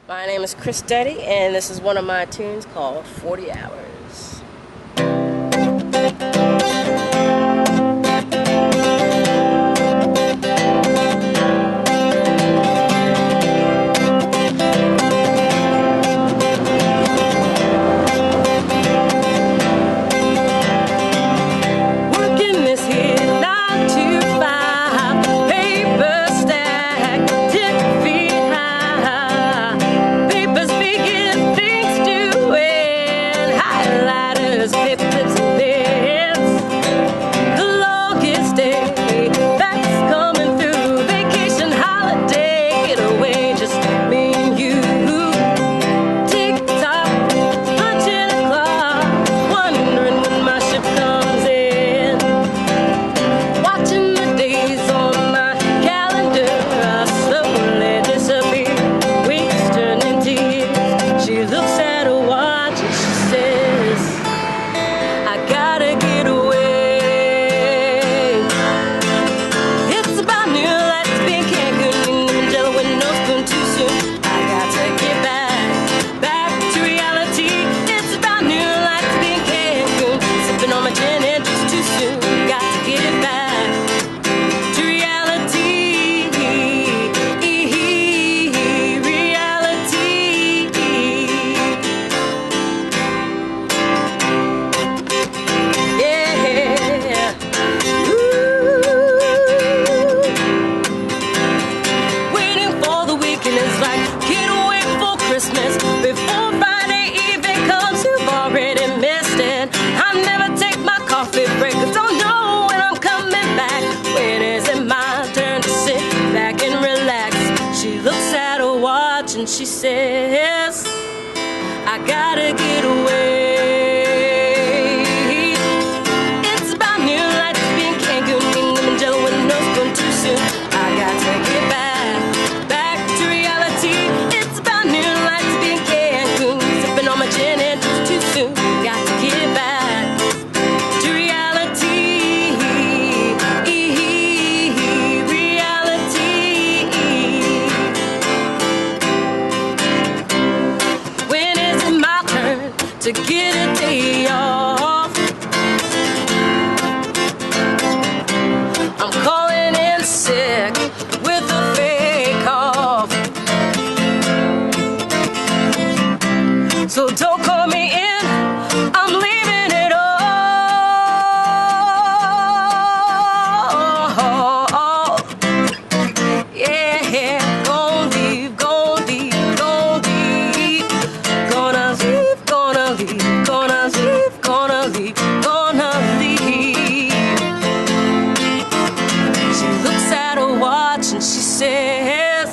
My name is Chris Duddy, and this is one of my tunes called 40 Hours. Working this here 9 to 5, paper stack 10 feet high, papers begin things doing, highlighters, paper clips and pens. The longest day that's coming through, vacation, holiday, getaway, just me and you. Tick tock, punching a clock, wondering when my ship comes in. Watching the days on my calendar, I slowly disappear. Weeks turn into years. She looks at her watch and she says, I gotta get away. It's about new lights being Cancun, Manila with no spoon too soon. I got to get back to reality. It's about new lights being Cancun, sipping on my gin and juice too soon. Got to get back to reality. Yeah. Ooh. Waiting for the weekend is like can't wait for Christmas. Before Friday evening comes, you've already missed it. I never take my coffee break, 'cause don't know when I'm coming back. When is it my turn to sit back and relax? She looks at her watch and she says, I gotta get away. It's about new lights being Cancun, Kilimanjaro with no spoon too soon. I got to get back to reality. It's about new lights being Cancun, sipping on my gin and juice too soon. Got to get back to reality. When is it my turn to get a day off? I'm calling in sick with a fake cough. So don't call me in, I'm leaving it all. Yeah, gon' leave. Gonna leave. She looks at her watch and she says,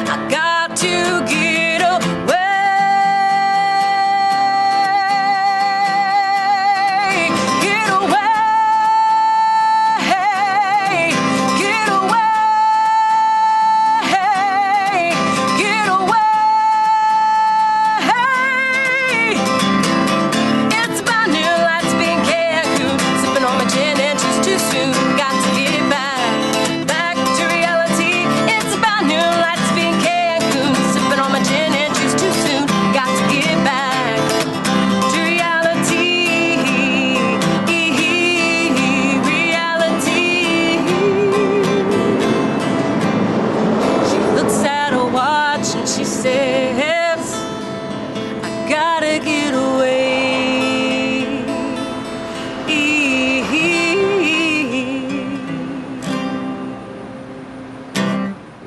I got to get away. Get away. Get away. Get away. It's about new lights being Cancun, sipping on my gin and juice too soon. Got to get back to reality. It's about new lights being Cancun, sipping on my gin and juice too soon. Got to get back to reality. She looks at her watch and she says, I gotta get away.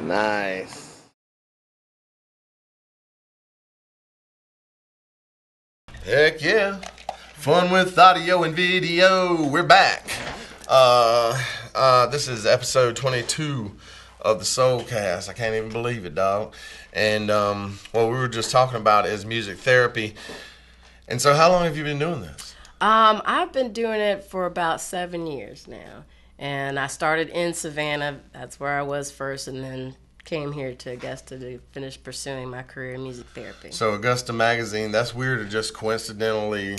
Nice. Heck yeah. Fun with audio and video. We're back. This is episode 22 of the Soulcast. I can't even believe it, dog. And what we were just talking about is music therapy. And so how long have you been doing this? I've been doing it for about 7 years now. And I started in Savannah. That's where I was first, and then came here to Augusta to finish pursuing my career in music therapy. So Augusta Magazine, that's weird to just coincidentally...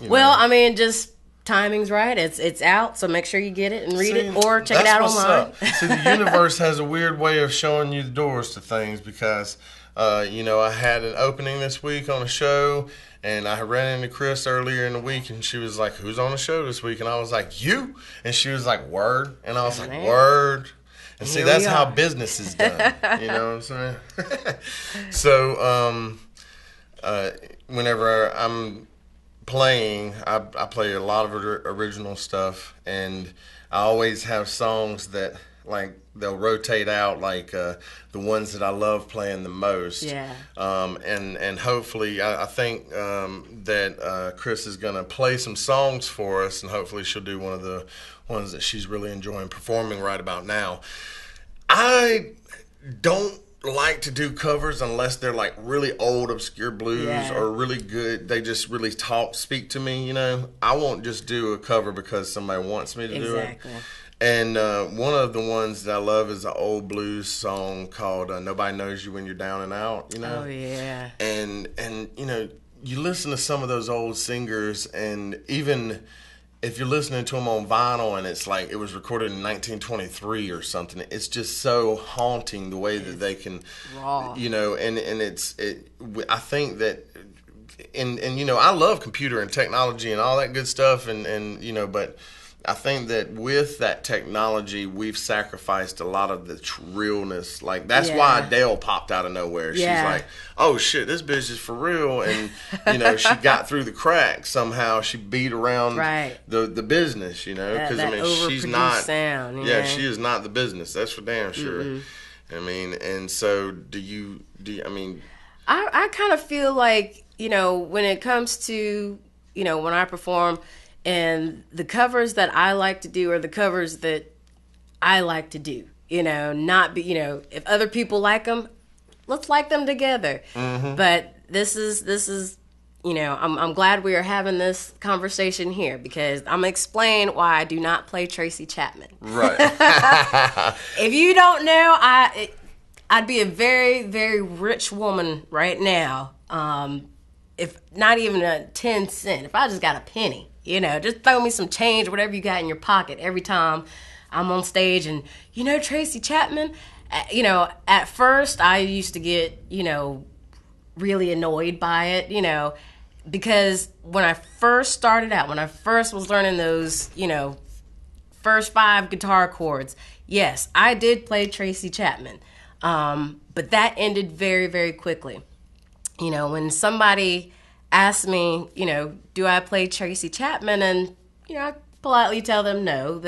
Well, I mean, just timing's right. It's out, so make sure you get it and read it or check it out online. See, the universe has a weird way of showing you the doors to things because I had an opening this week on a show, and I ran into Chris earlier in the week, and she was like, "Who's on the show this week?" And I was like, "You." And she was like, "Word." And I was like, Man. "Word." And see, Here that's we how are. business is done. You know what I'm saying? So, whenever I'm playing, I play a lot of original stuff, and I always have songs that like they'll rotate out like the ones that I love playing the most. Yeah. And hopefully I think that Chris is going to play some songs for us, and hopefully she'll do one of the ones that she's really enjoying performing right about now. I don't like to do covers unless they're like really old obscure blues Yeah. or really good. They just really speak to me, you know. I won't just do a cover because somebody wants me to do it. Exactly. And one of the ones that I love is an old blues song called "Nobody Knows You When You're Down and Out." You know. Oh yeah. And you know, you listen to some of those old singers, and even if you're listening to them on vinyl and it's like it was recorded in 1923 or something, it's just so haunting the way that they can, Raw. you know, and I think that, and you know, I love computer and technology and all that good stuff, and you know, but I think that with that technology, we've sacrificed a lot of the realness. Like, that's why Adele popped out of nowhere. Yeah. She's like, oh, shit, this bitch is for real. And, you know, she got through the cracks somehow. She beat around the business, you know. Because, I mean, she's not. Sound, yeah, she is not the business. That's for damn sure. Mm-hmm. I mean, and so do you I mean. I kind of feel like, you know, when it comes to, you know, when I perform, and the covers that I like to do are the covers that I like to do. You know, not be, you know, if other people like them, let's like them together. Mm-hmm. But this is, you know, I'm glad we are having this conversation here, because I'm gonna explain why I do not play Tracy Chapman. Right. If you don't know, I'd be a very, very rich woman right now. If not even a 10 cent, if I just got a penny. You know, just throw me some change, whatever you got in your pocket every time I'm on stage. And, you know, Tracy Chapman, you know, at first I used to get, you know, really annoyed by it, you know, because when I first started out, when I first was learning those, you know, first 5 guitar chords, yes, I did play Tracy Chapman. But that ended very, very quickly. You know, when somebody ask me, you know, do I play Tracy Chapman? And, you know, I politely tell them no.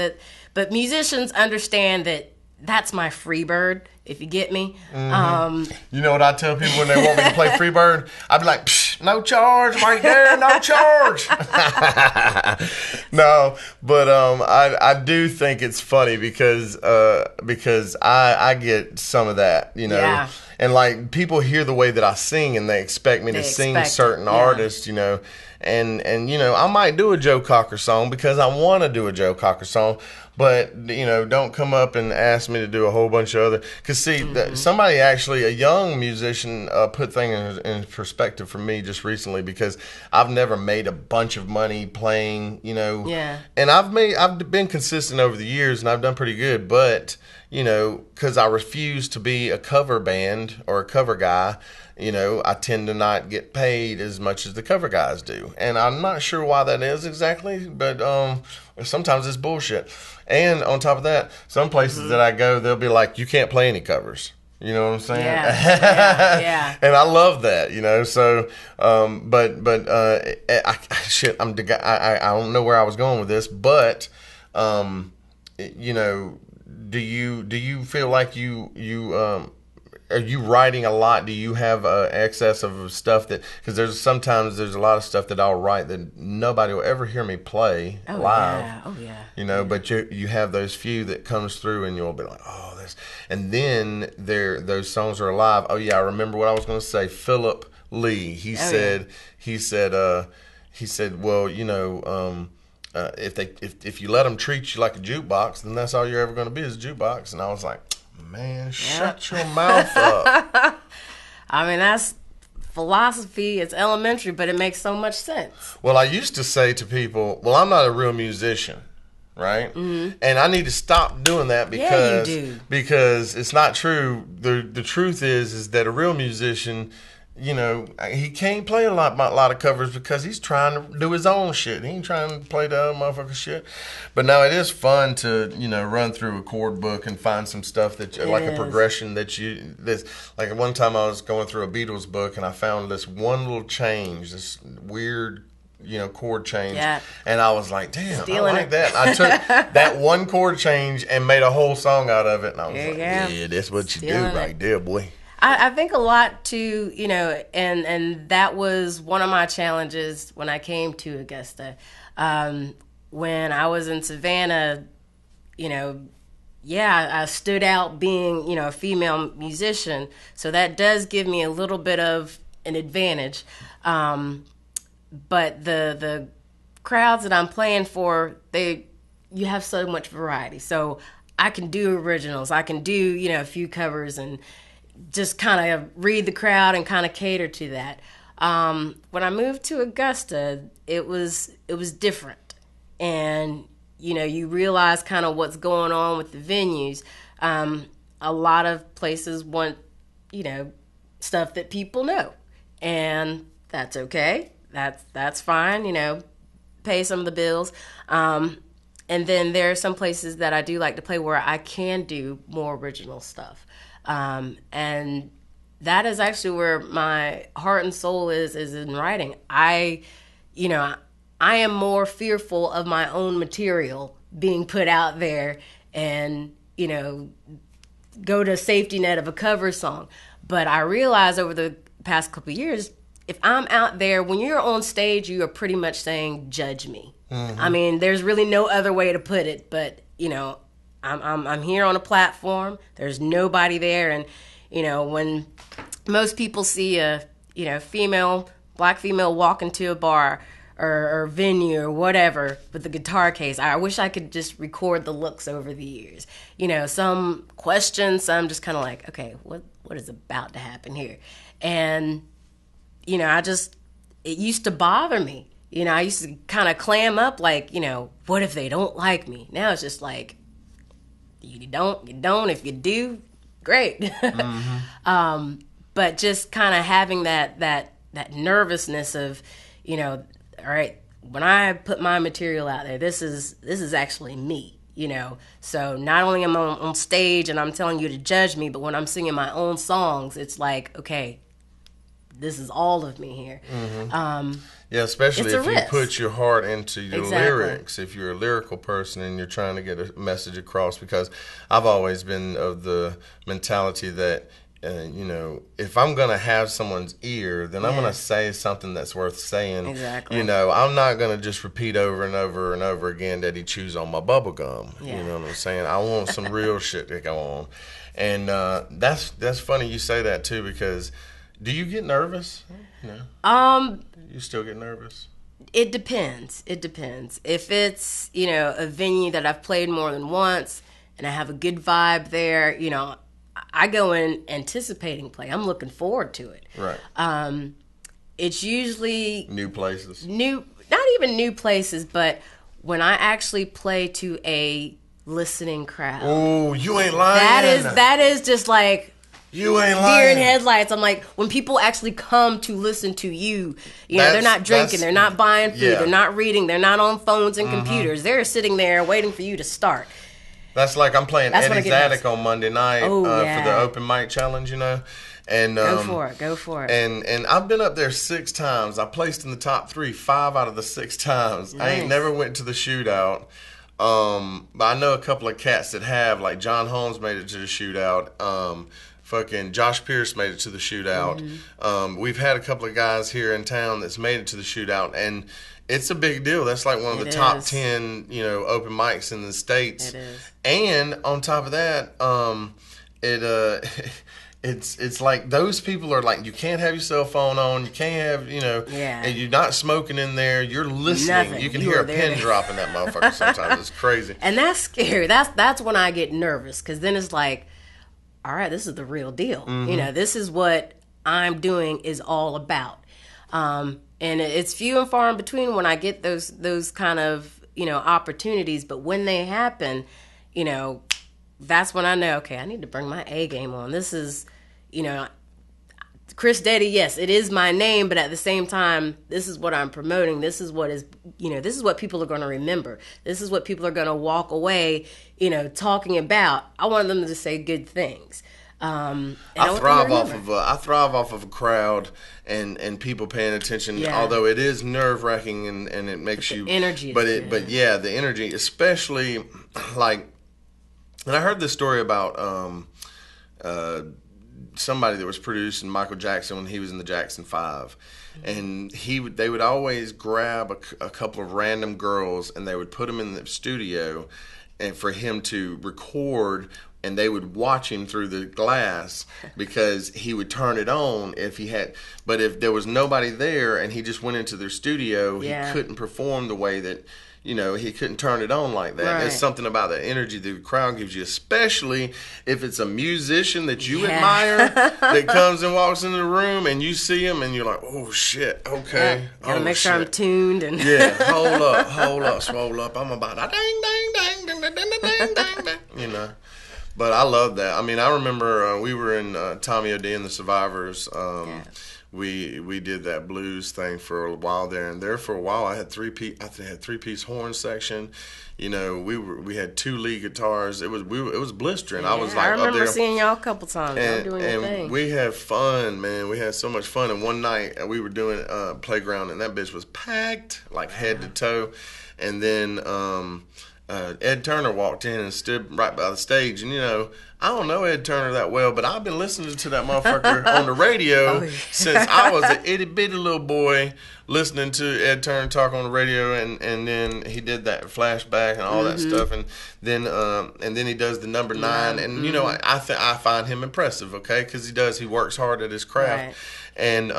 But musicians understand that that's my free bird, if you get me. Mm-hmm. You know what I tell people when they want me to play Freebird? I'd be like, psh, no charge right there, no charge. No, but I do think it's funny because I get some of that, you know. Yeah. And like, people hear the way that I sing and they expect me to sing certain artists, you know. And you know, I might do a Joe Cocker song because I want to do a Joe Cocker song. But, you know, don't come up and ask me to do a whole bunch of other. Because, see, somebody actually, a young musician, put things in perspective for me just recently, because I've never made a bunch of money playing, you know. Yeah. And I've been consistent over the years, and I've done pretty good. But, you know, because I refuse to be a cover band or a cover guy, you know, I tend to not get paid as much as the cover guys do. And I'm not sure why that is exactly, but sometimes it's bullshit. And on top of that, some places that I go, they'll be like, you can't play any covers. You know what I'm saying? Yeah. And I love that, you know. So, I don't know where I was going with this, but, you know, do you feel like you are you writing a lot? Do you have excess of stuff that, because there's a lot of stuff that I'll write that nobody will ever hear me play live. Yeah. Oh yeah. You know, but you have those few that comes through and you'll be like, oh, this, and then those songs are alive. Oh yeah, I remember what I was going to say. Philip Lee, he said, well, you know, if you let them treat you like a jukebox, then that's all you're ever going to be, is a jukebox. And I was like, man, shut your mouth up. I mean, that's philosophy. It's elementary, but it makes so much sense. Well, I used to say to people, well, I'm not a real musician. right? Mm-hmm. And I need to stop doing that because it's not true. The truth is that a real musician, you know, he can't play a lot of covers because he's trying to do his own shit. He ain't trying to play the other motherfucker shit. But no, it is fun to, you know, run through a chord book and find some stuff that like a progression that's like one time I was going through a Beatles book and I found this one little change, this weird, you know, chord change. Yeah. And I was like, damn, I like that. I took that one chord change and made a whole song out of it. And I was yeah, that's what you do right there, boy. I think a lot too, you know, and that was one of my challenges when I came to Augusta. When I was in Savannah, you know, I stood out being, you know, a female musician. So that does give me a little bit of an advantage. But the crowds that I'm playing for, you have so much variety. So I can do originals. I can do, you know, a few covers and just kind of read the crowd and kind of cater to that. When I moved to Augusta, it was different. And, you know, you realize kind of what's going on with the venues. A lot of places want, you know, stuff that people know. And that's okay. That's fine, you know, pay some of the bills. And then there are some places that I do like to play where I can do more original stuff. And that is actually where my heart and soul is in writing. I am more fearful of my own material being put out there and, you know, go to safety net of a cover song. But I realized over the past couple of years, if I'm out there, when you're on stage, you are pretty much saying, judge me. Mm-hmm. I mean, there's really no other way to put it, but, you know, I'm here on a platform. There's nobody there. And, you know, when most people see a, you know, black female walk into a bar or venue or whatever with a guitar case, I wish I could just record the looks over the years. You know, some questions, some just kind of like, okay, what is about to happen here? And, you know, it used to bother me. You know, I used to kind of clam up like, you know, what if they don't like me? Now it's just like, you don't. If you do, great. Mm-hmm. But just kind of having that nervousness of, you know, all right, when I put my material out there, this is actually me, you know. So not only am I on stage and I'm telling you to judge me, but when I'm singing my own songs, it's like, okay, this is all of me here. Mm-hmm. Yeah, especially if you put your heart into your lyrics, if you're a lyrical person and you're trying to get a message across, because I've always been of the mentality that, you know, if I'm going to have someone's ear, then I'm going to say something that's worth saying. Exactly. You know, I'm not going to just repeat over and over and over again that he chews on my bubble gum. Yeah. You know what I'm saying? I want some real shit to go on. And that's funny you say that too, because do you get nervous? No. You still get nervous? It depends. If it's, you know, a venue that I've played more than once and I have a good vibe there, you know, I go in anticipating play. I'm looking forward to it. Right. It's usually new places. Not even new places, but when I actually play to a listening crowd. Oh, you ain't lying. That is just like, you ain't lying. Deer in headlights. I'm like, when people actually come to listen to you, you know, they're not drinking, they're not buying food, they're not reading, they're not on phones and computers. They're sitting there waiting for you to start. That's like I'm playing Eddie's Attic on Monday night for the open mic challenge, you know. And go for it. And I've been up there 6 times. I placed in the top 3 5 out of the 6 times. Nice. I ain't never went to the shootout. But I know a couple of cats that have, like John Holmes made it to the shootout. Fucking Josh Pierce made it to the shootout. Mm-hmm. We've had a couple of guys here in town that's made it to the shootout, and it's a big deal. That's like one of the top 10, you know, open mics in the States. It is. And on top of that, it's like those people are like, you can't have your cell phone on, you can't have, you know, and you're not smoking in there, you're listening. Nothing. You can hear a pin drop in that motherfucker sometimes. It's crazy. And that's scary. That's when I get nervous, because then it's like, all right, this is the real deal. Mm-hmm. You know, this is what I'm doing is all about. And it's few and far in between when I get those kind of opportunities, but when they happen, that's when I know, okay, I need to bring my A game on. This is, Chris Daddy, yes, it is my name, but at the same time, this is what I'm promoting. This is what is, this is what people are going to remember. This is what people are going to walk away, talking about. I want them to say good things. I thrive off of a crowd and people paying attention. Yeah. Although it is nerve wracking and it makes you energy. But the energy, especially like, and I heard this story about somebody that was producing Michael Jackson when he was in the Jackson 5. And they would always grab a couple of random girls and they would put them in the studio and for him to record, and they would watch him through the glass because he would turn it on but if there was nobody there and he just went into their studio, he couldn't perform the way that he couldn't turn it on like that. Right. There's something about the energy the crowd gives you, especially if it's a musician that you admire that comes and walks into the room and you see him and you're like, oh shit, okay. Gotta make sure I'm tuned and hold up, swole up. I'm about to ding ding ding ding ding ding ding. But I love that. I mean, I remember we were in Tommy O'D and the Survivors. We did that blues thing for a while there, and there for a while I had three-piece horn section. We had 2 lead guitars. It was blistering. Yeah, I remember seeing y'all a couple times. And we had fun, man. We had so much fun. And one night we were doing Playground, and that bitch was packed like head to toe. And then Ed Turner walked in and stood right by the stage, and I don't know Ed Turner that well, but I've been listening to that motherfucker on the radio since I was an itty bitty little boy listening to Ed Turner talk on the radio, and then he did that flashback and all that stuff, and then he does the number 9, and I find him impressive, okay, because he works hard at his craft. Right. And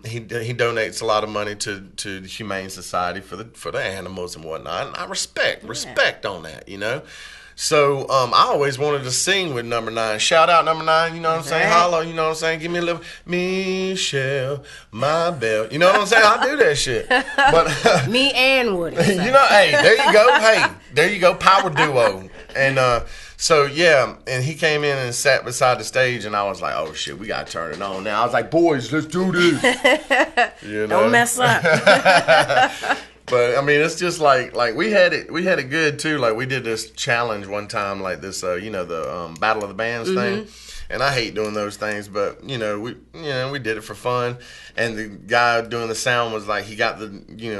he donates a lot of money to the Humane Society for the animals and whatnot. And I respect on that, So I always wanted to sing with number 9. Shout out number 9, you know what I'm saying? Holla, you know what I'm saying? Give me a little Michelle, my belle. You know what I'm saying? I do that shit. But me and Woody. Hey, there you go. Hey, there you go. Power duo. And so and he came in and sat beside the stage, and I was like, "Oh shit, we gotta turn it on now." I was like, "Boys, let's do this." Don't mess up. But I mean, it's just like we had it good too. Like we did this challenge one time, like this, the Battle of the Bands thing. And I hate doing those things, but we did it for fun. And the guy doing the sound was like, he got the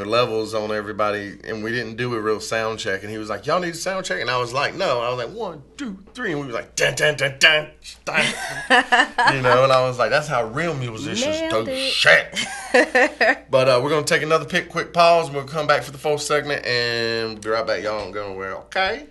levels on everybody, and we didn't do a real sound check. And he was like, "Y'all need a sound check?" And I was like, "No." I was like, 1, 2, 3, and we were like, dun dun dun dun, dun. And I was like, that's how real musicians do shit. But we're gonna take another quick pause, and we'll come back for the 4th segment, and we'll be right back. Y'all don't go nowhere, okay?